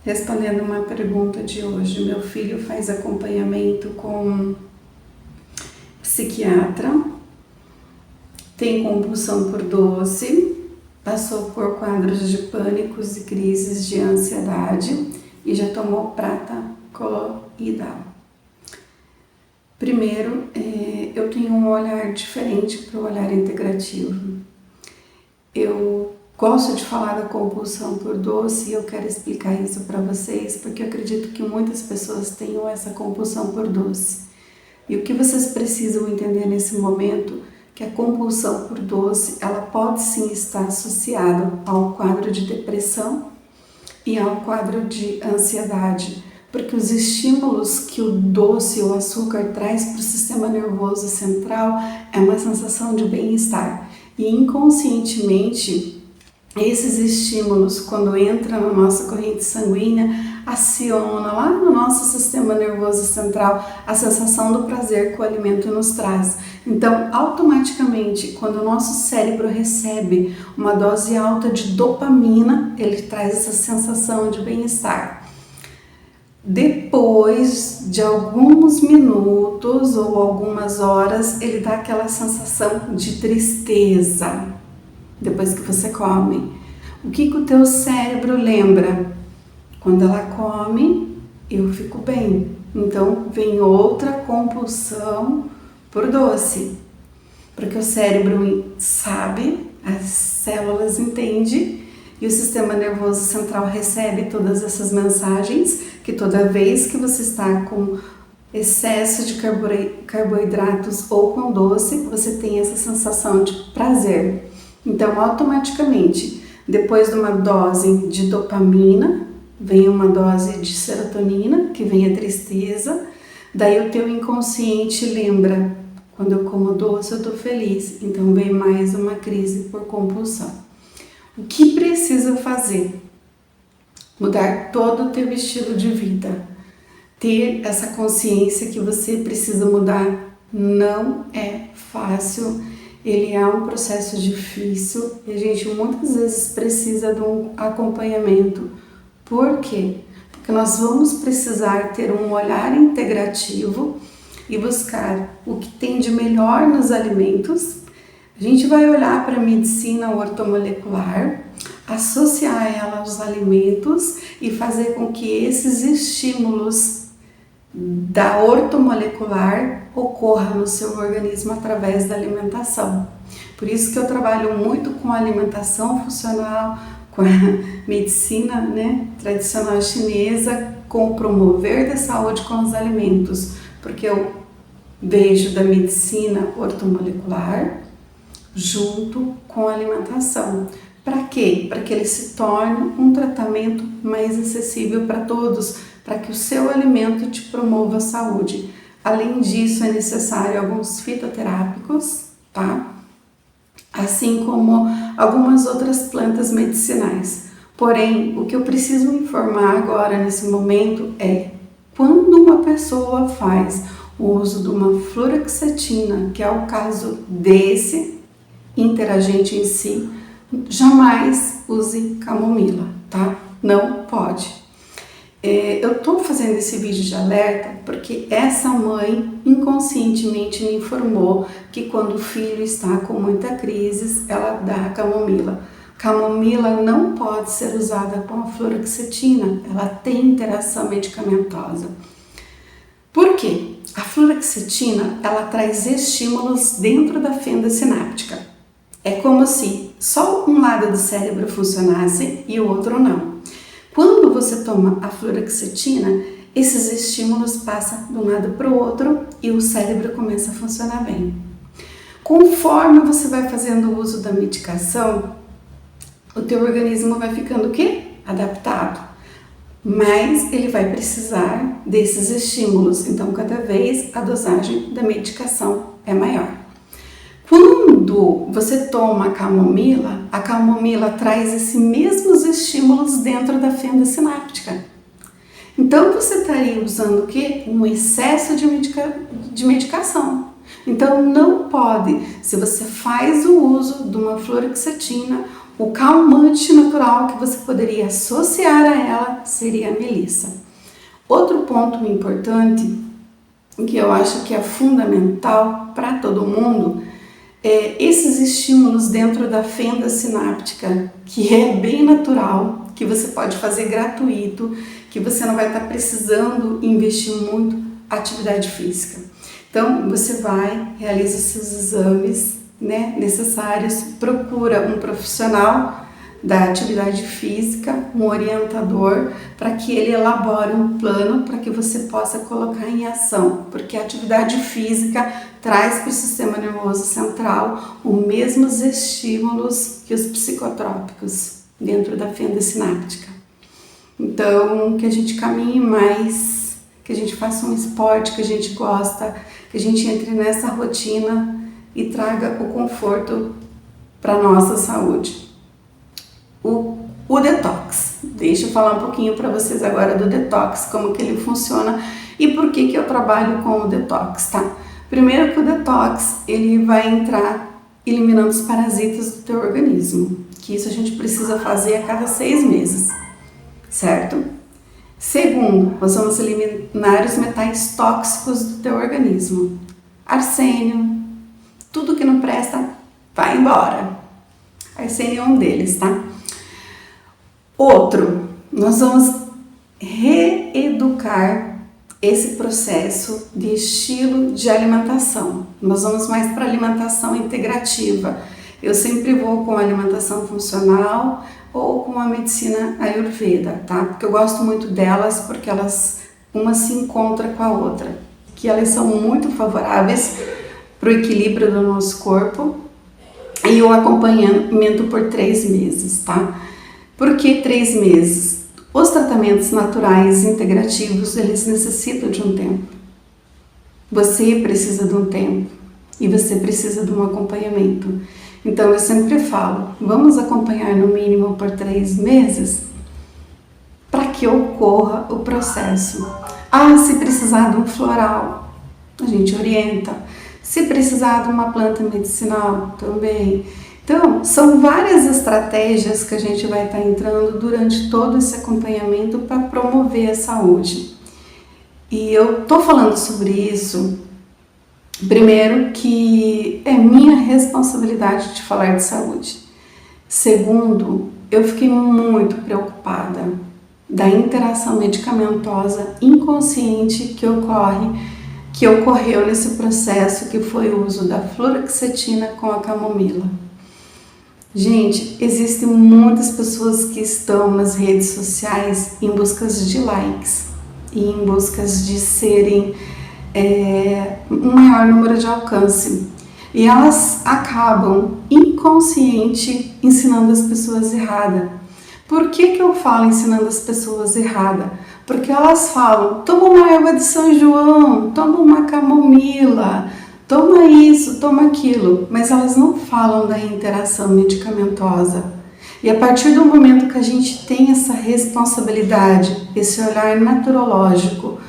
Respondendo uma pergunta de hoje, meu filho faz acompanhamento com psiquiatra, tem compulsão por doce, passou por quadros de pânicos e crises de ansiedade e já tomou prata coloidal. Primeiro, eu tenho um olhar diferente para o olhar integrativo. Eu gosto de falar da compulsão por doce e eu quero explicar isso para vocês porque eu acredito que muitas pessoas tenham essa compulsão por doce. E o que vocês precisam entender nesse momento que a compulsão por doce, ela pode sim estar associada ao quadro de depressão e ao quadro de ansiedade, porque os estímulos que o doce ou o açúcar traz para o sistema nervoso central é uma sensação de bem-estar. E inconscientemente, esses estímulos, quando entram na nossa corrente sanguínea, aciona lá no nosso sistema nervoso central a sensação do prazer que o alimento nos traz. Então, automaticamente, quando o nosso cérebro recebe uma dose alta de dopamina, ele traz essa sensação de bem-estar. Depois de alguns minutos ou algumas horas, ele dá aquela sensação de tristeza. Depois que você come, o que o teu cérebro lembra? Quando ela come, eu fico bem. Então vem outra compulsão por doce, porque o cérebro sabe, as células entendem e o sistema nervoso central recebe todas essas mensagens que toda vez que você está com excesso de carboidratos ou com doce, você tem essa sensação de prazer. Então, automaticamente, depois de uma dose de dopamina, vem uma dose de serotonina, que vem a tristeza, daí o teu inconsciente lembra, quando eu como doce eu tô feliz, então vem mais uma crise por compulsão. O que precisa fazer? Mudar todo o teu estilo de vida, ter essa consciência que você precisa mudar. Não é fácil. Ele é um processo difícil e a gente muitas vezes precisa de um acompanhamento. Por quê? Porque nós vamos precisar ter um olhar integrativo e buscar o que tem de melhor nos alimentos. A gente vai olhar para a medicina ortomolecular, associar ela aos alimentos e fazer com que esses estímulos da ortomolecular ocorra no seu organismo através da alimentação. Por isso que eu trabalho muito com a alimentação funcional, com a medicina, tradicional chinesa, com o promover da saúde com os alimentos, porque eu vejo da medicina ortomolecular junto com a alimentação. Para quê? Para que ele se torne um tratamento mais acessível para todos, para que o seu alimento te promova a saúde. Além disso, é necessário alguns fitoterápicos, tá? Assim como algumas outras plantas medicinais. Porém, o que eu preciso informar agora, nesse momento, é quando uma pessoa faz o uso de uma fluoxetina, que é o caso desse interagente em si, jamais use camomila, tá? Não pode. Eu estou fazendo esse vídeo de alerta porque essa mãe inconscientemente me informou que quando o filho está com muita crise, ela dá camomila. Camomila não pode ser usada com a fluoxetina, ela tem interação medicamentosa. Por quê? A fluoxetina, ela traz estímulos dentro da fenda sináptica. É como se só um lado do cérebro funcionasse e o outro não. Quando você toma a fluoxetina, esses estímulos passam de um lado para o outro e o cérebro começa a funcionar bem. Conforme você vai fazendo o uso da medicação, o teu organismo vai ficando o quê? Adaptado. Mas ele vai precisar desses estímulos, então cada vez a dosagem da medicação é maior. Quando você toma a camomila traz esses mesmos estímulos dentro da fenda sináptica. Então você estaria usando o quê? Um excesso de medicação. Então não pode, se você faz o uso de uma fluoxetina, o calmante natural que você poderia associar a ela seria a Melissa. Outro ponto importante, que eu acho que é fundamental para todo mundo, é esses estímulos dentro da fenda sináptica, que é bem natural, que você pode fazer gratuito, que você não vai estar precisando investir muito atividade física. Então, você vai, realiza os seus exames, né, necessários, procura um profissional da atividade física, um orientador, para que ele elabore um plano para que você possa colocar em ação, porque a atividade física traz para o sistema nervoso central os mesmos estímulos que os psicotrópicos dentro da fenda sináptica. Então, que a gente caminhe mais, que a gente faça um esporte que a gente gosta, que a gente entre nessa rotina e traga o conforto para a nossa saúde. O detox. Deixa eu falar um pouquinho para vocês agora do detox, como que ele funciona e por que eu trabalho com o detox, tá? Primeiro que o detox, ele vai entrar eliminando os parasitas do teu organismo, que isso a gente precisa fazer a cada 6 meses, certo? Segundo, nós vamos eliminar os metais tóxicos do teu organismo. Arsênio, tudo que não presta, vai embora. Arsênio é um deles, tá? Outro, nós vamos reeducar esse processo de estilo de alimentação. Nós vamos mais para alimentação integrativa. Eu sempre vou com a alimentação funcional ou com a medicina ayurveda, tá? Porque eu gosto muito delas, porque uma se encontra com a outra, que elas são muito favoráveis para o equilíbrio do nosso corpo e o acompanhamento por 3 meses, tá? Por que 3 meses? Os tratamentos naturais integrativos, eles necessitam de um tempo. Você precisa de um tempo e você precisa de um acompanhamento. Então, eu sempre falo, vamos acompanhar no mínimo por 3 meses para que ocorra o processo. Se precisar de um floral, a gente orienta. Se precisar de uma planta medicinal, também. Então, são várias estratégias que a gente vai estar entrando durante todo esse acompanhamento para promover a saúde. E eu tô falando sobre isso, primeiro, que é minha responsabilidade de falar de saúde. Segundo, eu fiquei muito preocupada da interação medicamentosa inconsciente que ocorreu nesse processo, que foi o uso da fluoxetina com a camomila. Gente, existem muitas pessoas que estão nas redes sociais em busca de likes e em busca de serem um maior número de alcance. E elas acabam inconsciente ensinando as pessoas errada. Por que eu falo ensinando as pessoas errada? Porque elas falam, toma uma erva de São João, toma uma camomila, toma isso, toma aquilo, mas elas não falam da interação medicamentosa. E a partir do momento que a gente tem essa responsabilidade, esse olhar naturológico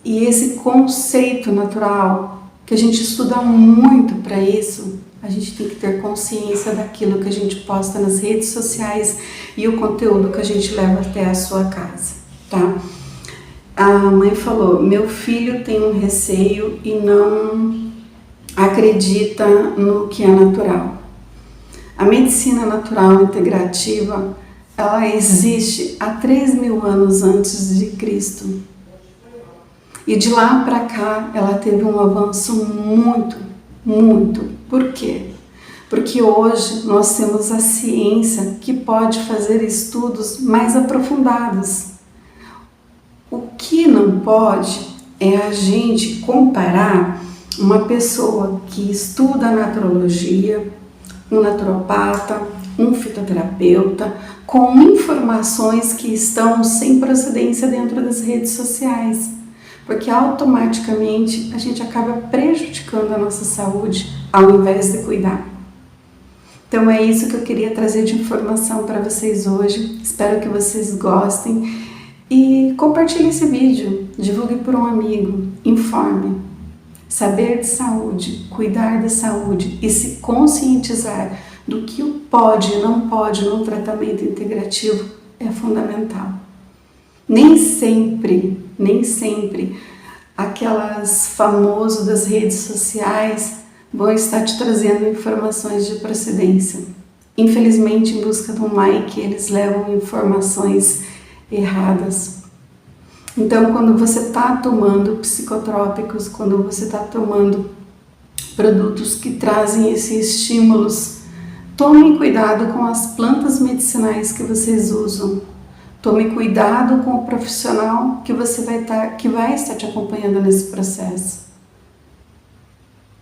e esse conceito natural, que a gente estuda muito para isso, a gente tem que ter consciência daquilo que a gente posta nas redes sociais e o conteúdo que a gente leva até a sua casa, tá? A mãe falou, meu filho tem um receio e não acredita no que é natural. A medicina natural integrativa, ela existe há 3.000 anos antes de Cristo. E de lá para cá, ela teve um avanço muito. Por quê? Porque hoje nós temos a ciência que pode fazer estudos mais aprofundados. O que não pode é a gente comparar uma pessoa que estuda a naturologia, um naturopata, um fitoterapeuta, com informações que estão sem procedência dentro das redes sociais, porque automaticamente a gente acaba prejudicando a nossa saúde ao invés de cuidar. Então é isso que eu queria trazer de informação para vocês hoje. Espero que vocês gostem e compartilhe esse vídeo, divulgue por um amigo, informe. Saber de saúde, cuidar da saúde e se conscientizar do que pode e não pode no tratamento integrativo é fundamental. Nem sempre aquelas famosas das redes sociais vão estar te trazendo informações de procedência. Infelizmente, em busca de um like, eles levam informações erradas. Então, quando você está tomando psicotrópicos, quando você está tomando produtos que trazem esses estímulos, tome cuidado com as plantas medicinais que vocês usam. Tome cuidado com o profissional que vai estar te acompanhando nesse processo.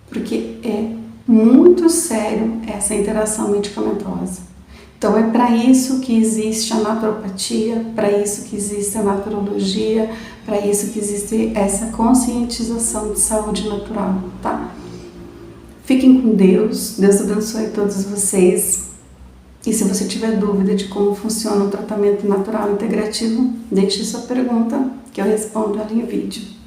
Porque é muito sério essa interação medicamentosa. Então é para isso que existe a naturopatia, para isso que existe a naturologia, para isso que existe essa conscientização de saúde natural, tá? Fiquem com Deus, Deus abençoe todos vocês. E se você tiver dúvida de como funciona o tratamento natural integrativo, deixe sua pergunta que eu respondo ela em vídeo.